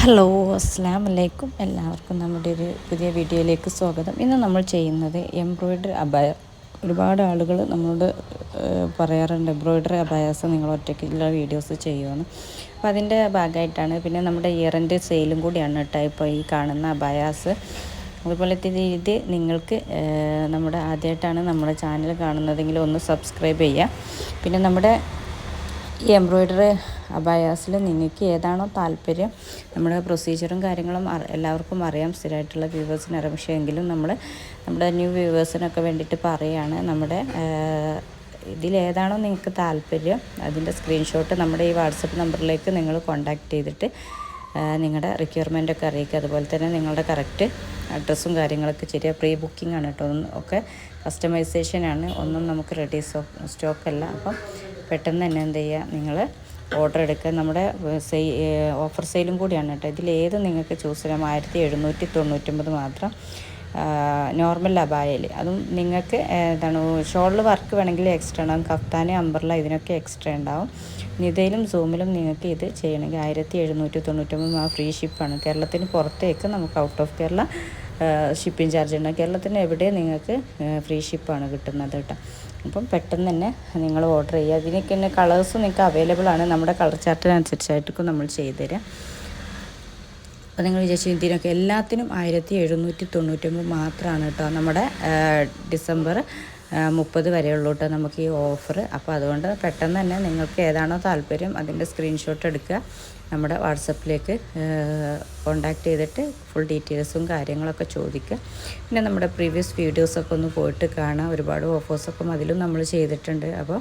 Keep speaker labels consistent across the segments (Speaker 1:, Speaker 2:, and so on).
Speaker 1: Hello, അസ്സലാമു അലൈക്കും. എല്ലാവർക്കും നമ്മുടെ ഒരു പുതിയ വീഡിയോയിലേക്ക് സ്വാഗതം. ഇന്ന് നമ്മൾ ചെയ്യുന്നത് എംബ്രോയ്ഡറി അബായ. ഒരുപാട് ആളുകൾ നമ്മളോട് പറയാറുണ്ട് എംബ്രോയ്ഡറി അബായാസ് നിങ്ങൾ ഒറ്റയ്ക്കുള്ള വീഡിയോസ് ചെയ്യുമെന്ന്. അപ്പോൾ അതിൻ്റെ ഭാഗമായിട്ടാണ്. പിന്നെ നമ്മുടെ ഇയർ എൻഡ് സെയിലും കൂടിയാണ് കേട്ടോ ഇപ്പോൾ ഈ കാണുന്ന അബായാസ്. അതുപോലെ ഇത് നിങ്ങൾക്ക് നമ്മുടെ ആദ്യമായിട്ടാണ് നമ്മുടെ ചാനൽ കാണുന്നതെങ്കിൽ ഒന്ന് സബ്സ്ക്രൈബ് ചെയ്യുക. പിന്നെ നമ്മുടെ ഈ എംബ്രോയ്ഡറി അബായാസിൽ നിങ്ങൾക്ക് ഏതാണോ താല്പര്യം, നമ്മുടെ പ്രൊസീജിയറും കാര്യങ്ങളും എല്ലാവർക്കും അറിയാം, സ്ഥിരമായിട്ടുള്ള വ്യൂവേഴ്സിന് അറിയാം. പക്ഷേ എങ്കിലും നമ്മുടെ ന്യൂ വ്യൂവേഴ്സിനൊക്കെ വേണ്ടിയിട്ട് പറയുകയാണ്. നമ്മുടെ ഇതിലേതാണോ നിങ്ങൾക്ക് താല്പര്യം അതിൻ്റെ സ്ക്രീൻഷോട്ട് നമ്മുടെ ഈ വാട്സപ്പ് നമ്പറിലേക്ക് നിങ്ങൾ കോൺടാക്റ്റ് ചെയ്തിട്ട് നിങ്ങളുടെ റിക്വയർമെൻറ്റൊക്കെ അറിയിക്കുക. അതുപോലെ തന്നെ നിങ്ങളുടെ കറക്റ്റ് അഡ്രസ്സും കാര്യങ്ങളൊക്കെ ശരിയാണ്. പ്രീ ബുക്കിംഗ് ആണ് കേട്ടോ, ഒക്കെ കസ്റ്റമൈസേഷനാണ്, ഒന്നും നമുക്ക് റെഡി സ്റ്റോക്കല്ല. അപ്പം പെട്ടെന്ന് തന്നെ എന്ത് ചെയ്യുക, നിങ്ങൾ ഓർഡർ എടുക്കുക. നമ്മുടെ ഓഫർ സെയിലും കൂടിയാണ് കേട്ടോ. ഇതിലേത് നിങ്ങൾക്ക് ചൂസ് ചെയ്യാം. 1799 മാത്രം നോർമൽ അബായയിൽ. അതും നിങ്ങൾക്ക് എന്താണ് ഷോളിൽ വർക്ക് വേണമെങ്കിൽ എക്സ്ട്രാ ഉണ്ടാകും. കഫ്താന്, അംബ്രല ഇതിനൊക്കെ എക്സ്ട്രാ ഉണ്ടാവും. നിതയിലും സൂമിലും നിങ്ങൾക്ക് ഇത് ചെയ്യണമെങ്കിൽ 1799 ഫ്രീ ഷിപ്പാണ്. കേരളത്തിന് പുറത്തേക്ക് നമുക്ക് out of Kerala shipping charge ഉണ്ട്. കേരളത്തിന് എവിടെ നിങ്ങൾക്ക് ഫ്രീ ഷിപ്പാണ് കിട്ടുന്നത് കേട്ടോ. അപ്പം പെട്ടെന്ന് തന്നെ നിങ്ങൾ ഓർഡർ ചെയ്യുക. അതിനൊക്കെ തന്നെ കളേഴ്സും നിങ്ങൾക്ക് അവൈലബിൾ ആണ്. നമ്മുടെ കളർ ചാർട്ടിനനുസരിച്ചായിട്ടൊക്കെ നമ്മൾ ചെയ്തു തരാം. അപ്പോൾ നിങ്ങൾ വിചാരിച്ചു ഇതിനൊക്കെ എല്ലാത്തിനും 1799 മാത്രമാണ് കേട്ടോ. നമ്മുടെ ഡിസംബർ 30 വരെയുള്ളൂ കേട്ടോ നമുക്ക് ഈ ഓഫർ. അപ്പോൾ അതുകൊണ്ട് പെട്ടെന്ന് തന്നെ നിങ്ങൾക്ക് ഏതാണോ താല്പര്യം അതിൻ്റെ സ്ക്രീൻഷോട്ട് എടുക്കുക, നമ്മുടെ വാട്സപ്പിലേക്ക് കോണ്ടാക്ട് ചെയ്തിട്ട് ഫുൾ ഡീറ്റെയിൽസും കാര്യങ്ങളൊക്കെ ചോദിക്കുക. പിന്നെ നമ്മുടെ പ്രീവിയസ് വീഡിയോസൊക്കെ ഒന്ന് പോയിട്ട് കാണാം. ഒരുപാട് ഓഫേഴ്സൊക്കെ അതിലും നമ്മൾ ചെയ്തിട്ടുണ്ട്. അപ്പോൾ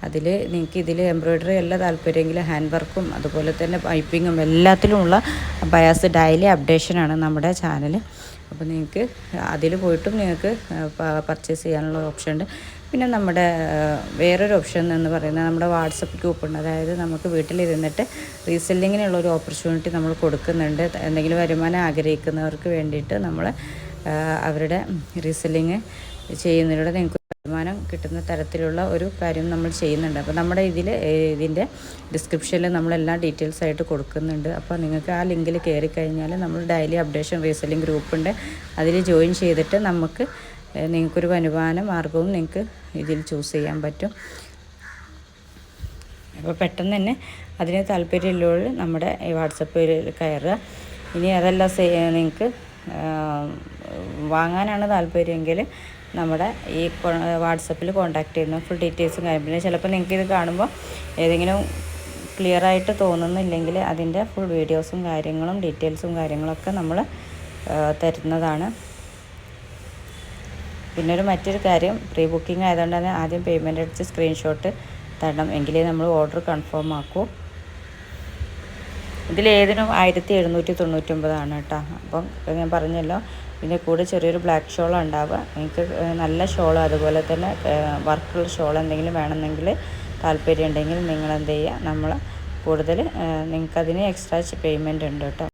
Speaker 1: അതിൽ നിങ്ങൾക്ക് ഇതിൽ എംബ്രോയ്ഡറി എല്ലാം താല്പര്യമെങ്കിൽ ഹാൻഡ് വർക്കും അതുപോലെ തന്നെ പൈപ്പിങ്ങും എല്ലാത്തിലുമുള്ള ബയാസ് ഡെയിലി അപ്ഡേഷനാണ് നമ്മുടെ ചാനൽ. അപ്പോൾ നിങ്ങൾക്ക് അതിൽ പോയിട്ടും നിങ്ങൾക്ക് പർച്ചേസ് ചെയ്യാനുള്ള ഓപ്ഷൻ ഉണ്ട്. പിന്നെ നമ്മുടെ വേറൊരു ഓപ്ഷൻ എന്ന് പറയുന്നത് നമ്മുടെ വാട്സപ്പ് ഗ്രൂപ്പുണ്ട്. അതായത് നമുക്ക് വീട്ടിലിരുന്നിട്ട് റീസെല്ലിങ്ങിനുള്ളൊരു ഓപ്പർച്യൂണിറ്റി നമ്മൾ കൊടുക്കുന്നുണ്ട്. എന്തെങ്കിലും വരുമാനം ആഗ്രഹിക്കുന്നവർക്ക് വേണ്ടിയിട്ട് നമ്മൾ അവരുടെ റീസെല്ലിങ് ചെയ്യുന്നതിലൂടെ നിങ്ങൾക്ക് വരുമാനം കിട്ടുന്ന തരത്തിലുള്ള ഒരു കാര്യം നമ്മൾ ചെയ്യുന്നുണ്ട്. അപ്പോൾ നമ്മുടെ ഇതിൻ്റെ ഡിസ്ക്രിപ്ഷനിൽ നമ്മളെല്ലാം ഡീറ്റെയിൽസ് ആയിട്ട് കൊടുക്കുന്നുണ്ട്. അപ്പോൾ നിങ്ങൾക്ക് ആ ലിങ്കിൽ കയറി കഴിഞ്ഞാൽ നമ്മൾ ഡെയിലി അപ്ഡേഷൻ റീസെല്ലിംഗ് ഗ്രൂപ്പുണ്ട്. അതിൽ ജോയിൻ ചെയ്തിട്ട് നിങ്ങൾക്കൊരു വരുമാന മാർഗവും നിങ്ങൾക്ക് ഇതിൽ ചൂസ് ചെയ്യാൻ പറ്റും. അപ്പോൾ പെട്ടെന്ന് തന്നെ അതിന് താല്പര്യമുള്ളവർ നമ്മുടെ ഈ വാട്സപ്പിൽ കയറുക. ഇനി അതല്ല നിങ്ങൾക്ക് വാങ്ങാനാണ് താല്പര്യമെങ്കിൽ നമ്മുടെ ഈ വാട്സപ്പിൽ കോൺടാക്റ്റ് ചെയ്യുന്ന ഫുൾ ഡീറ്റെയിൽസും കാര്യം. പിന്നെ ചിലപ്പോൾ നിങ്ങൾക്ക് ഇത് കാണുമ്പോൾ ഏതെങ്കിലും ക്ലിയറായിട്ട് തോന്നുന്നില്ലെങ്കിൽ അതിൻ്റെ ഫുൾ വീഡിയോസും കാര്യങ്ങളും ഡീറ്റെയിൽസും കാര്യങ്ങളൊക്കെ നമ്മൾ തരുന്നതാണ്. പിന്നെ മറ്റൊരു കാര്യം, പ്രീ ബുക്കിംഗ് ആയതുകൊണ്ട് തന്നെ ആദ്യം പേയ്മെൻറ്റ് അടിച്ച് സ്ക്രീൻഷോട്ട് തരണം, എങ്കിലേ നമ്മൾ ഓർഡർ കൺഫേം ആക്കൂ. ഇതിലേതിനും 1799 കേട്ടോ. അപ്പം ഞാൻ പറഞ്ഞല്ലോ, ഇതിൻ്റെ കൂടെ ചെറിയൊരു ബ്ലാക്ക് ഷോൾ ഉണ്ടാവുക. നിങ്ങൾക്ക് നല്ല ഷോൾ അതുപോലെ തന്നെ വർക്കുള്ള ഷോൾ എന്തെങ്കിലും വേണമെന്നെങ്കിൽ താല്പര്യം ഉണ്ടെങ്കിൽ നിങ്ങൾ എന്ത് ചെയ്യുക, നമ്മൾ കൂടുതൽ നിങ്ങൾക്കതിന് എക്സ്ട്രാ പേയ്മെൻറ്റ് ഉണ്ട് കേട്ടോ.